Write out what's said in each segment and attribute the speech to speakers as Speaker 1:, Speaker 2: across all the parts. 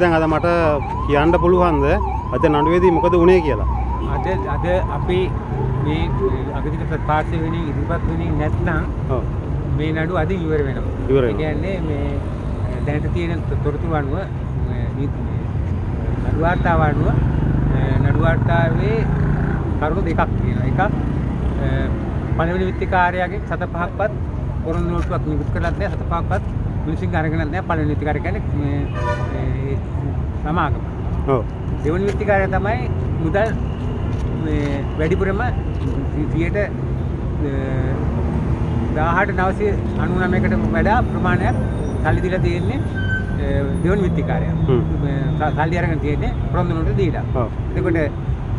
Speaker 1: දැන් අද මට කියන්න පුළුවන්ද අද නඩුවේදී මොකද වුනේ කියලා?
Speaker 2: අද අපි මේ අගතික ප්‍රතිපාර්ශ්ව වෙනින් ඉදිරිපත් වෙනින් නැත්නම් මේ නඩුව අද ඉවර වෙනවා. ඒ කියන්නේ මේ දැනට තියෙන තොරතුරු අනුව නඩු වාර්තාව අනුව නඩු වාර්තාවේ කරුණු දෙකක් තියෙනවා. එකක් පළවෙනි විත්තිකාරයාගේ 7-5ක්වත් පොරොන්දු නෝට්ටුවක් නිකුත් කරලත් නැහැ, 7-5ක්වත් මිනිස්සුන්ගේ අරගෙනත් නැහැ. පළවෙනි විත්තිකාරය කියන්නේ මේ සමාගම. ඔව්. දෙවෙනි විත්තිකාරය තමයි මුදල් මේ වැඩිපුරම 1,18,999කට වඩා ප්‍රමාණයක් සල්ලි දීලා තියෙන්නේ දෙවෙනි විත්තිකාරයා. සල්ලි අරගෙන තියෙන්නේ පොරොන්දු නෝට්ටුව දීලා. ඔව්. එතකොට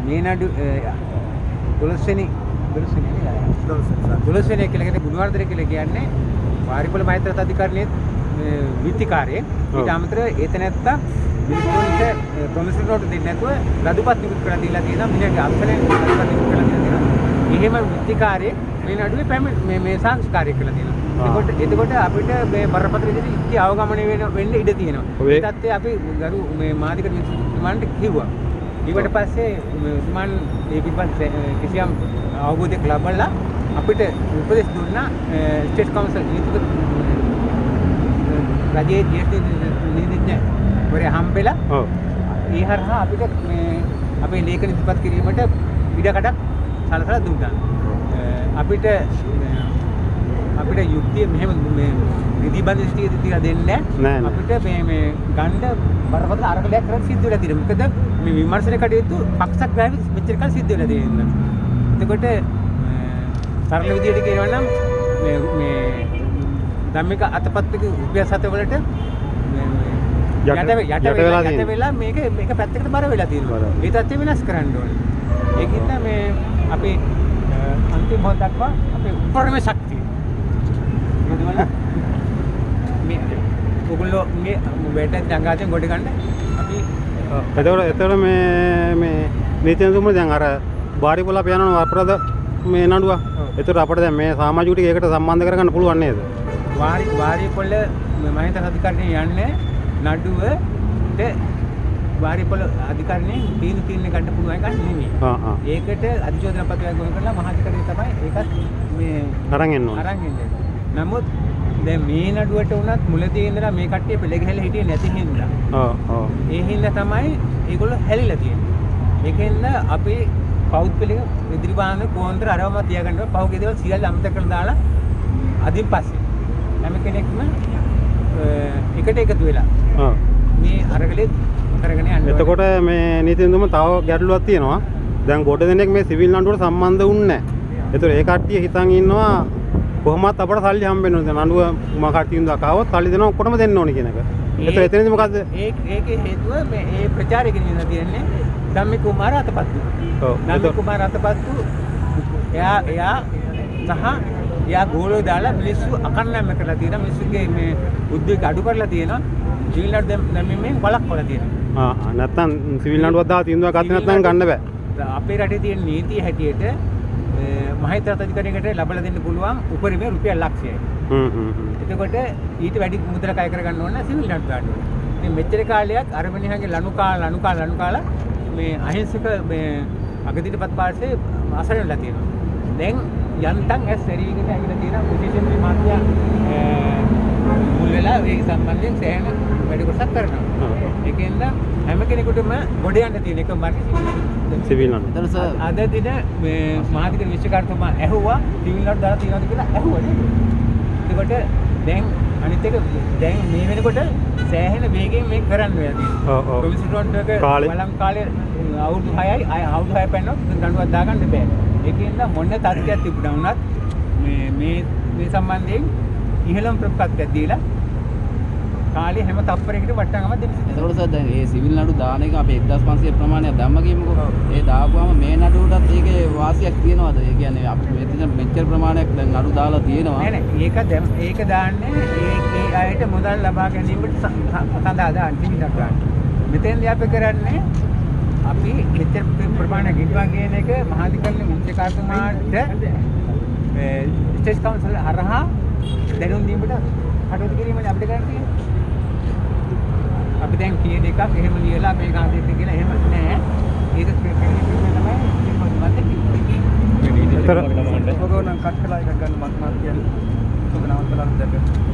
Speaker 2: මේ නඩු 12 වෙනි කියලා ගුණවර්ධන කියලා කියන්නේ වාරිපොළ මෛත්‍රී අධිකරණයේ විත්තිකාරයෙක්. ඊට අමතරව ඒත නැත්තා මිනිස්සුන්ට ප්‍රොමිසරි නෝට් දෙන්නේ නැතුව රදුපත් නිකුත් කරලා දීලා තියෙනවා. මිනිහගේ අත්සලෙන් රදුපත් නිකුත් කරලා දීලා තියෙනවා. එහෙම විත්තිකාරයෙක් මේ නඩුවේ මේ සංස්කාරය කියලා තියෙනවා. එතකොට අපිට මේ බරපතල විදිහට ඉති අවගමනය වෙන්න ඉඩ තියෙනවා. ඒ තත්ත්වය අපි ගරු මේ මාධික මිනිස්සුන්ට කිව්වා. ඊට පස්සේ තුමන් මේ පිටපත් කිසියම් අවබෝධයක් ලබලා අපිට උපදෙස් දුන්නා ස්ටේට් කවුන්සිල් රජයේ ජ්‍යෙෂ්ඨ නීතිඥවරයා හම්බෙලා ඒ හරහා අපිට මේ අපේ ලේඛන ඉදිරිපත් කිරීමට ඉඩකඩක් සලසලා දුන්නා. අපිට යුක්තිය මෙහෙම මේ නිදිබන්ධ ස්ථිතිය තියලා දෙන්නේ නැහැ. අපිට මේ ගණ්ඩ බරපතල අරගලයක් කරලා සිද්ධ වෙලා තියෙනවා. මොකද මේ විමර්ශන කටයුතු පක්ෂක් ගාවේ මෙච්චර කල් සිද්ධ වෙලා තියෙනවා. එතකොට සරල විදියට කියනවා නම් මේ ධම්මික අතපත්තික රුපියල් 7 වලට යට වෙලා මේක පැත්තකට බර වෙලා තියෙනවා. ඒ තත්ත්වය වෙනස් කරන්න ඕනේ. ඒකින්ද මේ අපේ අන්තිම මොහොත දක්වා අපේ උපරිම ශක්තිය මේ ඔයගොල්ලෝ මේ වැඩ දඟාතෙන් ගොඩ ගන්න අපි
Speaker 1: එතකොට මේ නීතිඥතුම දැන් අර වාරිපොළ අපි යනවා අපරාධ මේ නඩුව. එතකොට අපිට දැන් මේ සමාජික ටික ඒකට සම්බන්ධ කරගන්න පුළුවන් නේද?
Speaker 2: වාරිපොළ මහින්ද අධිකරණයේ යන්නේ නඩුවට වාරිපොළ අධිකරණයෙන් තීන්දුව ගන්න පුළුවන් එකක් නෙමෙයි. ඒකට අධිශෝධන පත්‍රයක් ගොනු කරලා මහාධිකරණය තමයි ඒකත් මේ
Speaker 1: අරන් එන්න ඕනේ.
Speaker 2: නමුත් දැන් මේ නඩුවට උනත් මුලදී ඉඳලා මේ කට්ටිය පෙළ ගහලා හිටියේ නැති හින්දා. ඒ හින්දා තමයි ඒගොල්ලෝ හැලිලා තියෙන්නේ. ඒකෙන්ද අපි පෞද්ගලික ඉදිරි බාහන කෝන්තර අරවම තියාගන්නවා. පහුගිය දේවල් සියල්ල අමතක කරලා දාලා අදින් පස්සේ හැම කෙනෙක්ම එකට එකතු වෙලා මේ අරගලේ කරගෙන යනවා.
Speaker 1: එතකොට මේ නීතිඥතුම තව ගැටලුවක් තියෙනවා. දැන් ගොඩ දෙනෙක් මේ සිවිල් නඩුවට සම්බන්ධ වුන්නේ නැහැ. ඒතකොට ඒ කට්ටිය හිතන් ඉන්නවා කොහොමවත් අපට සල්ලි හම්බෙන්න ඕනේ. දැන් නඩුව කට්ටියුන් දක්වවත් සල්ලි දෙනවා ඔක්කොටම දෙන්න ඕනේ කියන එක. ඒතකොට එතනදී මොකද්ද?
Speaker 2: ඒකේ හේතුව මේ ප්‍රචාරය කියන තියෙන්නේ ධම්මික කුමාර අතපත්තු. ධම්මික කුමාර අතපත්තු එයා ගෝලෝ දාලා මිනිස්සු අකන්නම්ම කරලා තියෙනවා. මිනිස්සුගේ මේ උද්වේග අඩු කරලා තියෙනවා. සිවිල් නඩුව දැම්මීමෙන් වළක්වලා තියෙනවා.
Speaker 1: නැත්තම් සිවිල් නඩුවක් දාලා තීන්දුවක් ගත්තේ නැත්නම් ගන්න බෑ.
Speaker 2: අපේ රටේ තියෙන නීතිය හැටියට මහින්ද අධිකරණයකට ලබලා දෙන්න පුළුවන් උපරිමය රුපියල් ලක්ෂයයි. එතකොට ඊට වැඩි මුදල කය කරගන්න ඕන සිවිල් නඩුව ගන්න ඕනේ. ඉතින් මෙච්චර කාලයක් අරමණියන්ගේ ලනු කාලා මේ අහිංසක මේ අගතිටපත් පාර්ශ්වයේ අසරණ වෙලා තියෙනවා. දැන් යන්තම් ඇස් සැරීගෙන ඇවිල්ලා තියෙනවා විශේෂයෙන් මේ මාත්‍යා මුල් වෙලා ඒක සම්බන්ධයෙන් සෑහෙන වැඩ කොටසක් කරනවා. ඒකෙන්ද හැම කෙනෙකුටම ගොඩ යන්න තියෙන එක මාර්ගය
Speaker 1: සිවිල් නඩුව.
Speaker 2: අද දින මේ මහාධික විශ්වකාර්යතුමා ඇහුවා සිවිල් නඩුව දාලා තියෙනවද කියලා ඇහුවා නේද? එතකොට දැන් අනිත් එක දැන් මේ වෙනකොට සෑහෙන වේගයෙන් මේක කරන්න වෙලා තියෙනවා. ප්‍රොවින්සියල් රෝඩ් එක වළං කාලේ අවුරුදු 6යි අවුරුදු 6 පැනනොත් නඩුවක් දාගන්න බෑ. ඒකෙන්ද මොන තත්ත්වයක් තිබුණා වුණත් මේ සම්බන්ධයෙන් ඉහළම ප්‍රතිපත්තියක් දීලා කාලේ හැම තප්පරයකට වට්ටංගම දෙන්න.
Speaker 3: එතකොට සර් දැන් මේ සිවිල් නඩු දාන එක අපේ 1500 ප්‍රමාණයක් දැම්ම කියමුකෝ. ඒ දාපුවාම මේ නඩුවටත් ඒකේ වාසියක් තියෙනවද? ඒ කියන්නේ අපි මෙච්චර ප්‍රමාණයක් දැන් නඩු දාලා තියෙනවා.
Speaker 2: නෑ ඒක දාන්නේ ඒ අයට මුදල් ලබා ගැනීමට සඳහා දාන සිවිල් නඩු දාන්න. මෙතෙන්දී අපි කරන්නේ අපි මෙච්චර ප්‍රමාණයක් ඉදවා කියන එක මහාධිකරණ මුඛ්‍යකාර්යතුමාට ස්ටේට් කවුන්සිල් හරහා දැනුම් දීමට කටයුතු කිරීමනේ අපිට කරන්න තියෙන්නේ. අපි දැන් කියන එකක් එහෙම ලියලා මේ ගාන දෙන්න කියලා එහෙම නෑ. ඒක ස්පෙෂල් තමයි
Speaker 1: ඒතර
Speaker 2: ඔබ නම් කට් කළා එකක් ගන්න මත් කියන්නේ. ඔබ නවත්තලා දැක්ක.